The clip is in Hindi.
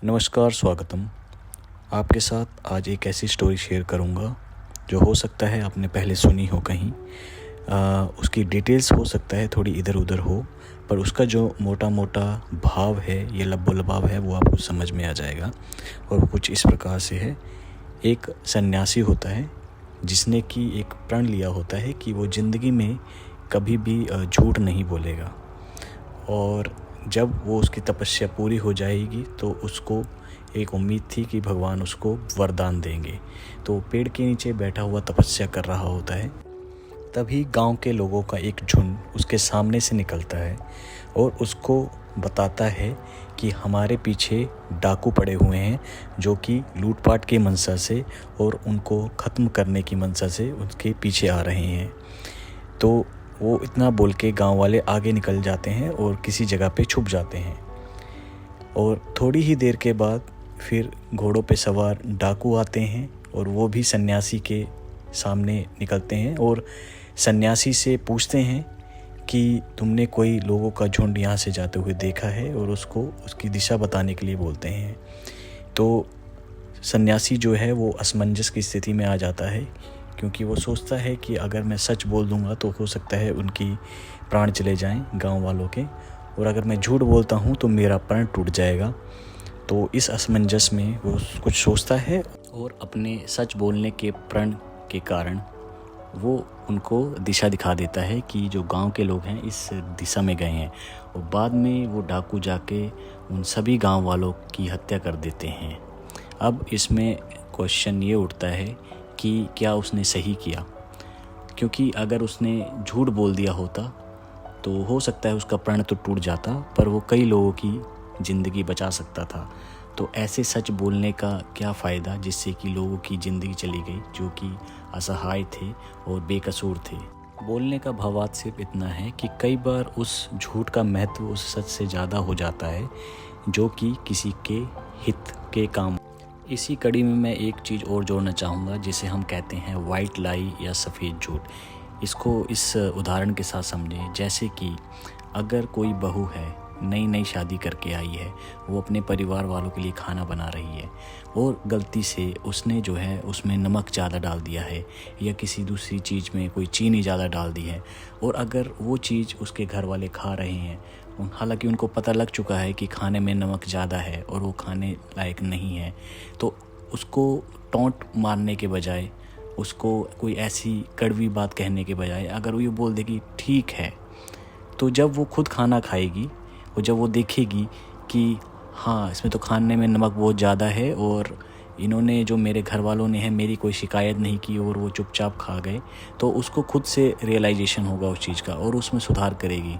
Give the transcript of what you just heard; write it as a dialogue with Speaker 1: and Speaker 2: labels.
Speaker 1: नमस्कार, स्वागतम। आपके साथ आज एक ऐसी स्टोरी शेयर करूंगा जो हो सकता है आपने पहले सुनी हो कहीं। उसकी डिटेल्स हो सकता है थोड़ी इधर उधर हो, पर उसका जो मोटा मोटा भाव है, ये लबो लबाव है, वो आपको समझ में आ जाएगा। और वो कुछ इस प्रकार से है। एक सन्यासी होता है जिसने कि एक प्रण लिया होता है कि वो ज़िंदगी में कभी भी झूठ नहीं बोलेगा, और जब वो उसकी तपस्या पूरी हो जाएगी तो उसको एक उम्मीद थी कि भगवान उसको वरदान देंगे। तो पेड़ के नीचे बैठा हुआ तपस्या कर रहा होता है, तभी गांव के लोगों का एक झुंड उसके सामने से निकलता है और उसको बताता है कि हमारे पीछे डाकू पड़े हुए हैं जो कि लूटपाट की मंशा से और उनको ख़त्म करने की मंशा से उसके पीछे आ रहे हैं। तो वो इतना बोल के गांव वाले आगे निकल जाते हैं और किसी जगह पे छुप जाते हैं। और थोड़ी ही देर के बाद फिर घोड़ों पे सवार डाकू आते हैं और वो भी सन्यासी के सामने निकलते हैं और सन्यासी से पूछते हैं कि तुमने कोई लोगों का झुंड यहाँ से जाते हुए देखा है, और उसको उसकी दिशा बताने के लिए बोलते हैं। तो सन्यासी जो है वो असमंजस की स्थिति में आ जाता है, क्योंकि वो सोचता है कि अगर मैं सच बोल दूंगा तो हो सकता है उनकी प्राण चले जाएं गांव वालों के, और अगर मैं झूठ बोलता हूं तो मेरा प्राण टूट जाएगा। तो इस असमंजस में वो कुछ सोचता है और अपने सच बोलने के प्रण के कारण वो उनको दिशा दिखा देता है कि जो गांव के लोग हैं इस दिशा में गए हैं, और बाद में वो डाकू जाके उन सभी गांव वालों की हत्या कर देते हैं। अब इसमें क्वेश्चन ये उठता है कि क्या उसने सही किया, क्योंकि अगर उसने झूठ बोल दिया होता तो हो सकता है उसका प्रण तो टूट जाता, पर वो कई लोगों की ज़िंदगी बचा सकता था। तो ऐसे सच बोलने का क्या फ़ायदा जिससे कि लोगों की ज़िंदगी चली गई जो कि असहाय थे और बेकसूर थे। बोलने का भावार्थ सिर्फ इतना है कि कई बार उस झूठ का महत्व उस सच से ज़्यादा हो जाता है जो कि किसी के हित के काम। इसी कड़ी में मैं एक चीज़ और जोड़ना चाहूँगा जिसे हम कहते हैं वाइट लाई या सफ़ेद झूठ। इसको इस उदाहरण के साथ समझें, जैसे कि अगर कोई बहू है, नई नई शादी करके आई है, वो अपने परिवार वालों के लिए खाना बना रही है और गलती से उसने जो है उसमें नमक ज़्यादा डाल दिया है या किसी दूसरी चीज़ में कोई चीनी ज़्यादा डाल दी है, और अगर वो चीज़ उसके घर वाले खा रहे हैं, हालांकि उनको पता लग चुका है कि खाने में नमक ज़्यादा है और वो खाने लायक नहीं है, तो उसको टोंट मारने के बजाय, उसको कोई ऐसी कड़वी बात कहने के बजाय अगर वो ये बोल दे कि ठीक है, तो जब वो खुद खाना खाएगी और जब वो देखेगी कि हाँ इसमें तो खाने में नमक बहुत ज़्यादा है और इन्होंने जो मेरे घर वालों ने है मेरी कोई शिकायत नहीं की और वो चुपचाप खा गए, तो उसको खुद से रियलाइजेशन होगा उस चीज़ का और उसमें सुधार करेगी।